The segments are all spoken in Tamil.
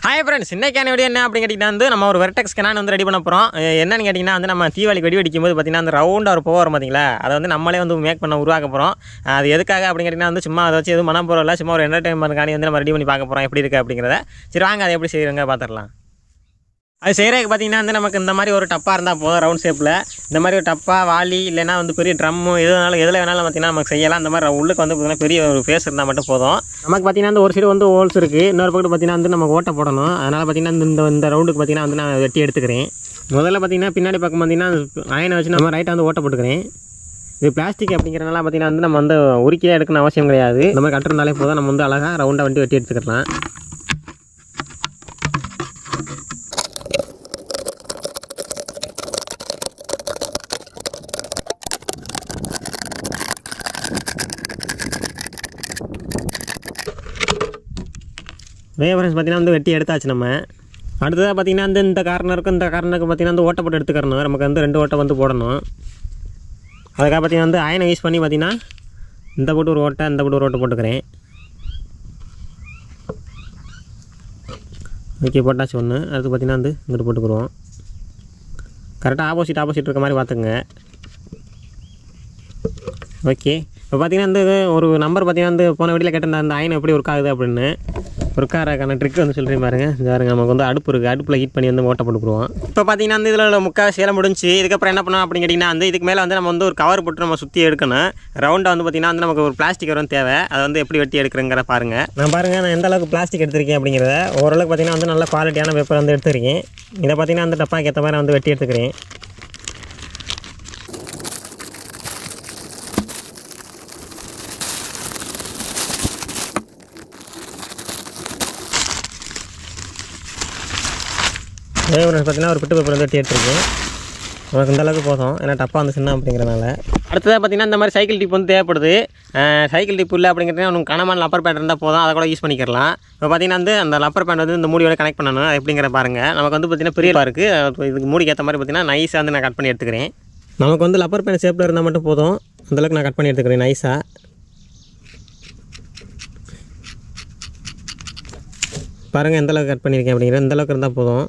ஹாய் ஃப்ரெண்ட்ஸ், இன்றைக்கான வீடியோ என்ன அப்படின்னு கேட்டிங்கன்னா வந்து நம்ம ஒரு வெர்டெக்ஸ் கேனான் வந்து ரெடி பண்ண போகிறோம். என்னன்னு கேட்டிங்கன்னா வந்து நம்ம தீபாவளிக்கு வெடி வெடிக்கும் போது பார்த்திங்கன்னா அந்த ரவுண்டாக ஒரு போக வரும் பார்த்தீங்களா, அதை வந்து நம்மளே வந்து மேக் பண்ண உருவாக்க போகிறோம். அது எதுக்காக அப்படின்னு கேட்டிங்கன்னா வந்து சும்மா அதை வச்சு எதுவும் மனம் போகிறோம்ல, சும்மா ஒரு என்டர்டைன்மெண்ட்காண்டி வந்து நம்ம ரெடி பண்ணி பார்க்க போகிறோம் எப்படி இருக்குது அப்படிங்கிறத. சரி வாங்க அதை எப்படி செய்கிறங்க பார்த்துடலாம். அது செய்கிறதுக்கு பார்த்திங்கன்னா வந்து நமக்கு இந்த மாதிரி ஒரு டப்பா இருந்தால் போதும். ரவுண்ட் ஷேப்பில் இந்த மாதிரி ஒரு டப்பா, வாளி இல்லைனா வந்து பெரிய ட்ரம்மு எதில் வேணாலும் பார்த்திங்கன்னா நமக்கு செய்யலாம். அந்த மாதிரி உள்ளுக்கு வந்து பார்த்திங்கன்னா பெரிய ஒரு ஃபேஸ் இருந்தால் மட்டும் போதும். நமக்கு பார்த்திங்கன்னா வந்து ஒரு சைடு வந்து ஹோல்ஸ் இருக்குது, இன்னொரு பக்கம் பார்த்திங்கன்னா வந்து நமக்கு ஓட்ட போடணும். அதனால் பார்த்திங்கன்னா இந்த ரவுண்டுக்கு பார்த்திங்கன்னா வந்து நான் வெட்டி எடுத்துக்கிறேன். முதல்ல பார்த்திங்கன்னா பின்னாடி பக்கம் பார்த்திங்கன்னா அயனை வச்சு நம்ம ரைட்டாக வந்து ஓட்ட போட்டுக்கிறேன். இது பிளாஸ்டிக் அப்படிங்கிறனால பார்த்திங்கன்னா வந்து நம்ம வந்து உரிக்கையாக எடுக்கணும் அவசியம் கிடையாது. இந்த மாதிரி கட்டுறதுனாலே போதும், நம்ம வந்து அழகாக ரவுண்டாக வந்து வெட்டி எடுத்துக்கலாம். ஃப்ரெண்ட்ஸ் பார்த்திங்கன்னா வந்து வெட்டி எடுத்தாச்சு. நம்ம அடுத்ததாக பார்த்திங்கன்னா வந்து இந்த கார்னருக்கு பார்த்திங்கன்னா வந்து ஓட்டை போட்டு எடுத்துக்கிறணும். நமக்கு வந்து 2 ஓட்டை வந்து போடணும். அதுக்காக பார்த்திங்கன்னா வந்து அயனை யூஸ் பண்ணி பார்த்திங்கன்னா இந்த போட்டு ஒரு ஓட்டை, இந்த போட்டு ஒரு ஓட்டை போட்டுக்கிறேன். ஓகே, போட்டாச்சு ஒன்று. அடுத்து பார்த்திங்கன்னா வந்து இங்கிட்டு போட்டுக்குருவோம். கரெக்டாக ஆப்போசிட் இருக்க மாதிரி பார்த்துக்குங்க. ஓகே, இப்போ பார்த்திங்கன்னா வந்து ஒரு நம்பர் பார்த்திங்கன்னா வந்து போன வீடியோவில் கேட்டிருந்தா அந்த அயனை எப்படி ஒர்க் ஆகுது அப்படின்னு. ஒர்க் ஆகிறக்கான ட்ரிக் வந்து சொல்கிறேன் பாருங்க. பாருங்க, நமக்கு வந்து அடுப்பு இருக்குது, அடுப்பில் ஹீட் பண்ணி வந்து ஓட்டை போட்டுக்குருவோம். இப்போ பார்த்திங்கன்னா வந்து இதில் முக்கால் சேலை முடிஞ்சு. இதுக்கப்புறம் என்ன பண்ணணும் அப்படின்னு கேட்டிங்கன்னா வந்து இதுக்கு மேலே வந்து நம்ம வந்து ஒரு கவர் போட்டு நம்ம சுற்றி எடுக்கணும். ரவுண்டாக வந்து பார்த்திங்கன்னா வந்து நமக்கு ஒரு பிளாஸ்டிக் வரும் தேவை. அதை வந்து எப்படி வெட்டி எடுக்கிறங்கிற பாருங்கள். நான் எந்த அளவுக்கு பிளாஸ்டிக் எடுத்திருக்கேன் அப்படிங்கிறத ஓரளவுக்கு பார்த்திங்கன்னா வந்து நல்ல குவாலிட்டியான பேப்பர் வந்து எடுத்துருக்கேன். இதை பார்த்திங்கன்னா வந்து டப்பாக்கு ஏற்ற மாதிரி வந்து வெட்டி எடுத்துக்கிறேன். பார்த்திங்கன்னா ஒரு பிட்டு பேப்பர் வந்து வெட்டி எடுத்துருக்கேன். நமக்கு இந்த அளவுக்கு போதும், ஏன்னா டப்பா வந்து சின்ன அப்படிங்கிறனால. அடுத்ததாக பார்த்திங்கன்னா இந்த மாதிரி சைக்கிள் டிப் வந்து தேவைப்படுது. சைக்கிள் டிப் இல்லை அப்படிங்கிறதுனா உனக்கு கனமான லப்பர் பேண்ட் இருந்தால் போதும், அதை கூட யூஸ் பண்ணிக்கலாம். இப்போ பார்த்திங்கன்னா வந்து அந்த லப்பர் பேண்ட் வந்து இந்த மூடியோட கனெக்ட் பண்ணணும். அது எப்படிங்கிற பாருங்கள். நமக்கு வந்து பார்த்திங்கன்னா பெரிய இருக்குது. இதுக்கு மூடிக்கு ஏற்ற மாதிரி பார்த்திங்கன்னா நைஸாக வந்து நான் கட் பண்ணி எடுத்துக்கிறேன். நமக்கு வந்து லப்பர் பேண்ட் ஷேப்பில் இருந்தால் மட்டும் போதும், அந்தளவுக்கு நான் கட் பண்ணி எடுத்துக்கிறேன் நைஸாக. பாருங்கள் எந்த அளவுக்கு கட் பண்ணியிருக்கேன் அப்படிங்கிற இந்த அளவுக்கு இருந்தால் போதும்.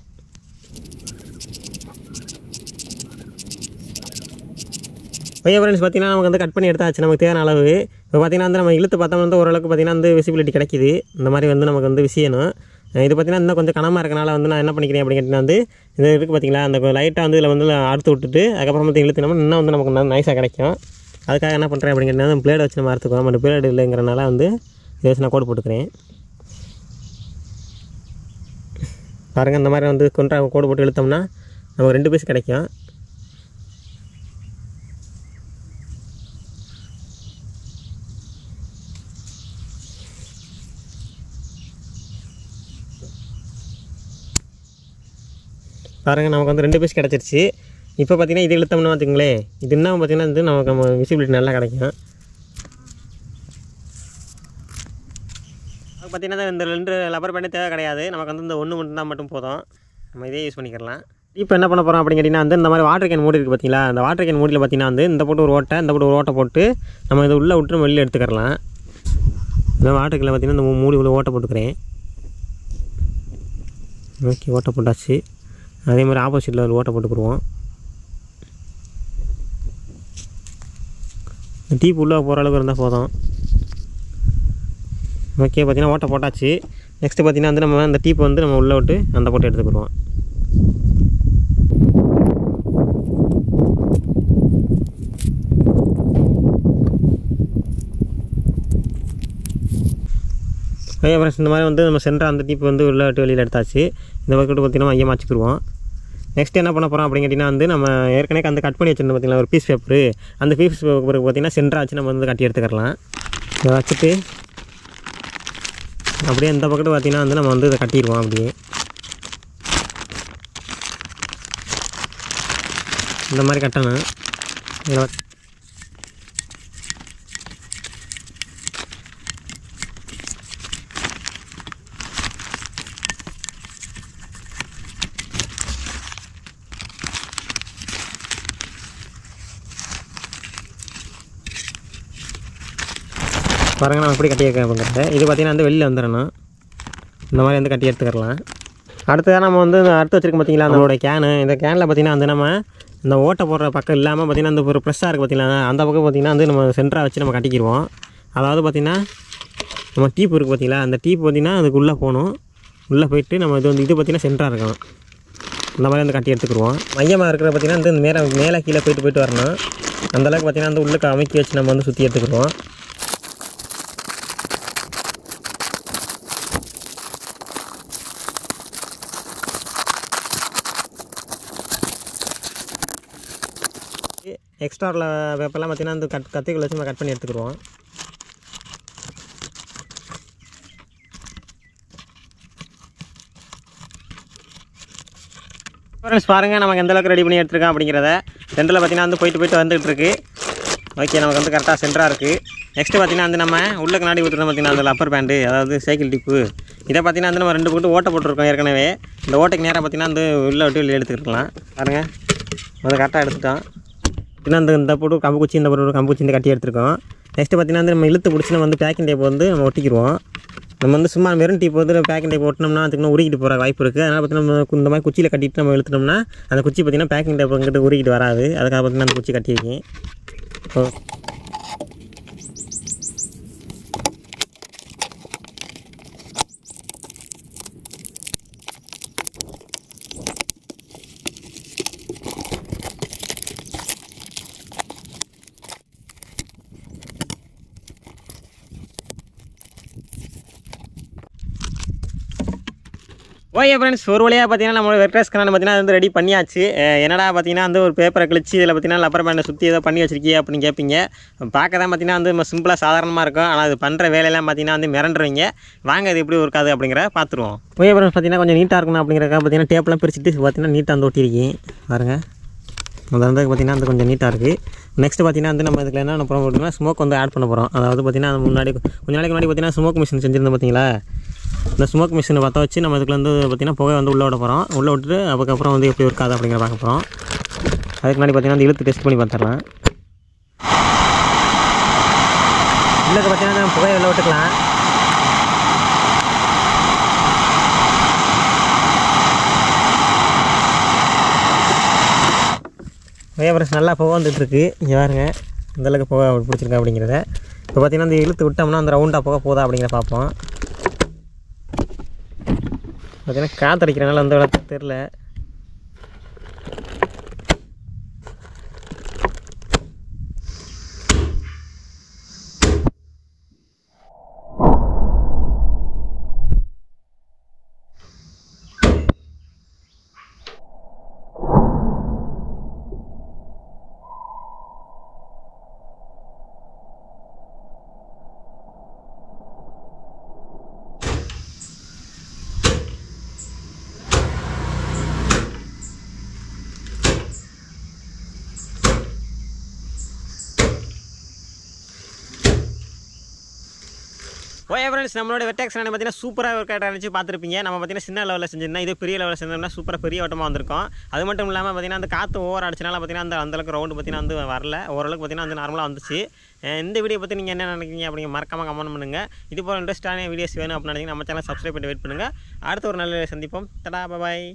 ஓகே ஃப்ரெண்ட்ஸ், பார்த்திங்கன்னா நமக்கு வந்து கட் பண்ணி எடுத்தாச்சு நமக்கு தேவையான அளவு. இப்போ பார்த்திங்கன்னா வந்து நம்ம இழுத்து பார்த்தோம்னா வந்து ஓரளவுக்கு பார்த்திங்கன்னா வந்து விசிபிலிட்டி கிடைக்கிது. இந்த மாதிரி வந்து நமக்கு வந்து விஷயணும். இது பார்த்திங்கன்னா இன்னும் கொஞ்சம் கனமாக இருக்கனால வந்து நான் என்ன பண்ணிக்கிறேன் அப்படின்னு கேட்டிங்கன்னா வந்து இது இருக்குது பார்த்திங்களா, அந்த லைட்டாக வந்து இதில் வந்து அறுத்து விட்டுட்டு அதுக்கப்புறம் வந்து இழுத்துனோம்னா இன்னும் வந்து நமக்கு நைஸாக கிடைக்கும். அதுக்காக என்ன பண்ணுறேன் அப்படின்னு கேட்டிங்கன்னா பிளேட் வச்சு நம்ம அறுத்துக்குவோம். அந்த பிளேட் இல்லைங்கிறனால வந்து இதை வச்சு நான் கோடு போட்டுக்கிறேன். பாருங்கள், இந்த மாதிரி வந்து கோடு போட்டு இழுத்தோம்னா நமக்கு 2 பீஸ் கிடைக்கும். பாருங்கள், நமக்கு வந்து 2 பீஸ் கிடச்சிருச்சு. இப்போ பார்த்திங்கன்னா இது இழுத்தோம்னா பார்த்திங்களேன், இது இன்னும் பார்த்திங்கன்னா வந்து நமக்கு நம்ம விசிபிலிட்டி நல்லா கிடைக்கும். பார்த்திங்கன்னா இந்த 2 லப்பர் பேண்ட் தேவை கிடையாது. நமக்கு வந்து இந்த 1 மட்டும் மட்டும் போதும். நம்ம இதே யூஸ் பண்ணிக்கலாம். இப்போ என்ன பண்ண போகிறோம் அப்படின்னு கேட்டிங்கன்னா வந்து இந்த மாதிரி வாட்டர் கேன் மூடி இருக்குது பார்த்திங்களா, அந்த வாட்டர் கேன் மூடியில் பார்த்திங்கன்னா வந்து இந்த போட்டு ஒரு ஓட்டை போட்டு நம்ம இதை உள்ளே விட்டு வெளியில் எடுத்துக்கலாம். இந்த வாட்டர் கேனில் பார்த்திங்கன்னா இந்த மூடி உள்ள ஓட்டை போட்டுக்கிறேன். ஓகே, ஓட்டை போட்டாச்சு. அதே மாதிரி ஆப்போசிட்டில் ஒரு ஓட்டை போட்டுக்குருவோம். டீப் உள்ளே போகிற அளவுக்கு இருந்தால் போதும். ஓகே, பார்த்திங்கன்னா ஓட்டை போட்டாச்சு. நெக்ஸ்ட்டு பார்த்திங்கன்னா வந்து நம்ம அந்த டீப் வந்து நம்ம உள்ளே விட்டு அந்த போட்டு எடுத்துக்கிடுவோம். ஓகே ஃப்ரெண்ட்ஸ், இந்த மாதிரி வந்து நம்ம சென்டர் அந்த டீப் வந்து உள்ளே விட்டு வெளியில் எடுத்தாச்சு. இந்த பக்கத்து பார்த்திங்கன்னா மையமாக வச்சுக்கிடுவோம். நெக்ஸ்ட் என்ன பண்ண போகிறோம் அப்படின்னு கேட்டிங்கன்னா வந்து நம்ம ஏற்கனவே அந்த கட் பண்ணி வச்சுருந்தோம் பார்த்திங்களா ஒரு பீஸ் பேப்பரு, அந்த பீஸ் பேப்பருக்கு பார்த்திங்கன்னா சென்டராக வச்சு நம்ம வந்து கட்டி எடுத்துக்கலாம். இதை வச்சுட்டு அப்படியே இந்த பக்கத்து பார்த்திங்கன்னா வந்து நம்ம வந்து இதை கட்டிடுவோம். அப்படியே இந்த மாதிரி கட்டணும். பாருங்கள், நான் எப்படி கட்டி வைக்கிறேன் அப்படிங்கிறத. இது பார்த்திங்கன்னா வந்து வெளியில் வந்துடணும். இந்த மாதிரி வந்து கட்டி எடுத்துக்கலாம். அடுத்ததாக நம்ம வந்து அடுத்து வச்சுருக்கோம் பார்த்திங்களா நம்மளோட கேனு. இந்த கேனில் பார்த்திங்கன்னா வந்து நம்ம இந்த ஓட்டை போடுற பக்கம் இல்லாமல் பார்த்திங்கன்னா அந்த ஒரு ப்ரெஸ்ஸாக இருக்குது பார்த்திங்களா, அந்த பக்கம் பார்த்திங்கன்னா வந்து நம்ம சென்டராக வச்சு நம்ம கட்டிக்கிடுவோம். அதாவது பார்த்திங்கன்னா நம்ம டீப் இருக்குது பார்த்திங்களா, அந்த டீப் பார்த்திங்கன்னா அதுக்கு உள்ளே போகணும். உள்ளே போயிட்டு நம்ம இது பார்த்திங்கன்னா சென்டராக இருக்கணும். இந்த மாதிரி வந்து கட்டி எடுத்துக்கிடுவோம். மையமாக இருக்கிற பார்த்திங்கன்னா வந்து மேலே கீழே போயிட்டு வரணும். அந்தளவுக்கு பார்த்திங்கன்னா வந்து உள்ளுக்கு அமைக்கி வச்சு நம்ம வந்து சுற்றி எடுத்துக்கிடுவோம். எக்ஸ்ட்ரா உள்ள பேப்பர்லாம் பார்த்திங்கன்னா அந்த கத்திக்குள்ள வச்சு நம்ம கட் பண்ணி எடுத்துக்கிடுவோம். ஃப்ரெண்ட்ஸ் பாருங்கள் நமக்கு எந்தளவுக்கு ரெடி பண்ணி எடுத்துருக்கோம் அப்படிங்கிறத. சென்டரில் பார்த்திங்கன்னா வந்து போயிட்டு வந்துகிட்டு இருக்குது. ஓகே, நமக்கு வந்து கரெக்டாக சென்டராக இருக்குது. நெக்ஸ்ட்டு பார்த்திங்கன்னா வந்து நம்ம உள்ள கண்ணாடி ஊற்றுறோம் பார்த்திங்கன்னா அந்த அப்பர் பேண்டு, அதாவது சைக்கிள் டிப்பு. இதை பார்த்திங்கன்னா வந்து நம்ம 2 போட்டு ஓட்டை போட்டுருக்கோம் ஏற்கனவே. இந்த ஓட்டைக்கு நேராக பார்த்திங்கன்னா வந்து உள்ளே விட்டு வெளியே எடுத்துக்கலாம். பாருங்கள் வந்து கரெக்டாக எடுத்துட்டோம். பார்த்திங்கன்னா இந்த போட்டு கம்பு குச்சி இந்த போட்டு கம்பு குச்சி இந்த கட்டி எடுத்துருக்கோம். நெக்ஸ்ட்டு பார்த்திங்கன்னா வந்து நம்ம இழுத்து பிடிச்சி நம்ம வந்து பேக்கிங் டேப் வந்து நம்ம ஒட்டிக்கிடுவோம். நம்ம வந்து சும்மா வெறும் டீப் வந்து பேக்கிங் டேப் ஒட்டினோம்னா அதுக்கு உருகிட்டு போகிற வாய்ப்பு இருக்குது. அதனால் பார்த்திங்கன்னா நம்ம இந்த மாதிரி குச்சியில் கட்டிட்டு நம்ம இழுத்துட்டோம்னா அந்த குச்சி பார்த்திங்கன்னா பேக்கிங் டேப் அங்கிட்டு உருகிட்டு வராது. அதுக்காக பார்த்திங்கன்னா அந்த குச்சி கட்டியிருக்கேன். ஓகே ஃப்ரெண்ட்ஸ், ஒரு வழியாக பார்த்தீங்கன்னா நம்மளோட வெர்டெக்ஸ் கேன் பார்த்தீங்கன்னா வந்து ரெடி பண்ணியாச்சு. என்னடா பார்த்தீங்கன்னா வந்து ஒரு பேப்பரை கிழிச்சு இதில் பார்த்தீங்கன்னா லப்பர் பேண்டை சுற்றி ஏதோ பண்ணி வச்சிருக்கீங்க அப்படின்னு கேட்பீங்க. பார்க்க தான் பார்த்தீங்கன்னா வந்து நம்ம சிம்பிளாக சாதாரணமாக இருக்கும். ஆனால் அது பண்ணுற வேலையெல்லாம் பார்த்தீங்கன்னா வந்து மிரண்டுருவீங்க. வாங்க அது எப்படி இருக்காது அப்படிங்கிற பார்த்துருவோம். ஓகே ஃப்ரெண்ட்ஸ், பார்த்தீங்கன்னா கொஞ்சம் நீட்டாக இருக்கணும் அப்படிங்கிறக்காக பார்த்தீங்கன்னா டேப்லாம் பிரிச்சுட்டு பார்த்தீங்கன்னா நீட்டாக வந்து ஒட்டியிருக்கேன். பாருங்கள், அது வந்து பார்த்திங்கன்னா வந்து கொஞ்சம் நீட்டாக இருக்குது. நெக்ஸ்ட்டு பார்த்திங்கன்னா வந்து நம்ம இதுக்கு என்ன பண்ண போகிறோம்னா ஸ்மோக் வந்து ஆட் பண்ண போகிறோம். அதாவது பார்த்திங்கன்னா முன்னாடி கொஞ்சம் நாளைக்கு முன்னாடி பார்த்திங்கன்னா ஸ்மோக் மிஷின் செஞ்சுருந்தோம் பார்த்தீங்களா. இந்த ஸ்மோக் மிஷினை பற்ற வச்சு நம்ம இதுக்குள்ள வந்து பார்த்திங்கன்னா புகை வந்து உள்ளே விட போகிறோம். உள்ளே விட்டுட்டு அதுக்கப்புறம் வந்து எப்படி இருக்காது அப்படிங்கிற பார்க்க போகிறோம். அதுக்கு முன்னாடி பார்த்திங்கன்னா வந்து இழுத்து டெஸ்ட் பண்ணி பார்த்துடலாம். உள்ளுக்கு பார்த்திங்கன்னா நம்ம புகையை உள்ளே விட்டுக்கலாம். வைப்ரஸ் நல்லா புகை வந்துட்டுருக்கு. இங்கே பாருங்க இந்தளவுக்கு புகை பிடிச்சிருக்கா அப்படிங்கிறத. இப்போ பார்த்திங்கன்னா இந்த இழுத்து விட்டோம்னா அந்த ரவுண்டாக புகை போதா அப்படிங்கிற பார்ப்போம். பார்த்திங்கன்னா காற்றடிக்கிறனால அந்த இடத்துக்கு தெரில. ஓகே ஃப்ரெண்ட்ஸ், நம்மளோட வெர்டெக்ஸ் கேன் பார்த்தீங்கன்னா சூப்பராக ஒர்க் அவுட் ஆகிடுச்சு பார்த்துருப்பீங்க. நம்ம பார்த்தீங்கன்னா சின்ன லெவலில் செஞ்சிருந்தா இது பெரிய லெவலில் செஞ்சோம்னா சூப்பராக பெரிய வட்டமாக வந்திருக்கும். அது மட்டும் இல்லாமல் பார்த்தீங்கன்னா அந்த காற்று ஓவர் அடிச்சனால பார்த்தீங்கன்னா அந்தளவுக்கு ரவுண்டு பார்த்தீங்கன்னா வந்து வரல. ஓரளவுக்கு பார்த்தீங்கன்னா வந்து நார்மலாக வந்துச்சு. இந்த வீடியோ பற்றி நீங்கள் என்ன நினைக்கிறீங்க அப்படிங்க மறக்காமல் கமெண்ட் பண்ணுங்கள். இது போல் இன்ட்ரெஸ்ட்டான வீடியோஸ் வேணும் அப்படின்னு நினைக்கிறீங்க நம்ம சேனல் சப்ஸ்கிரைப் பண்ணி வெயிட் பண்ணுங்கள். அடுத்த ஒரு நல்ல சந்திப்போம். டடா, பாய்.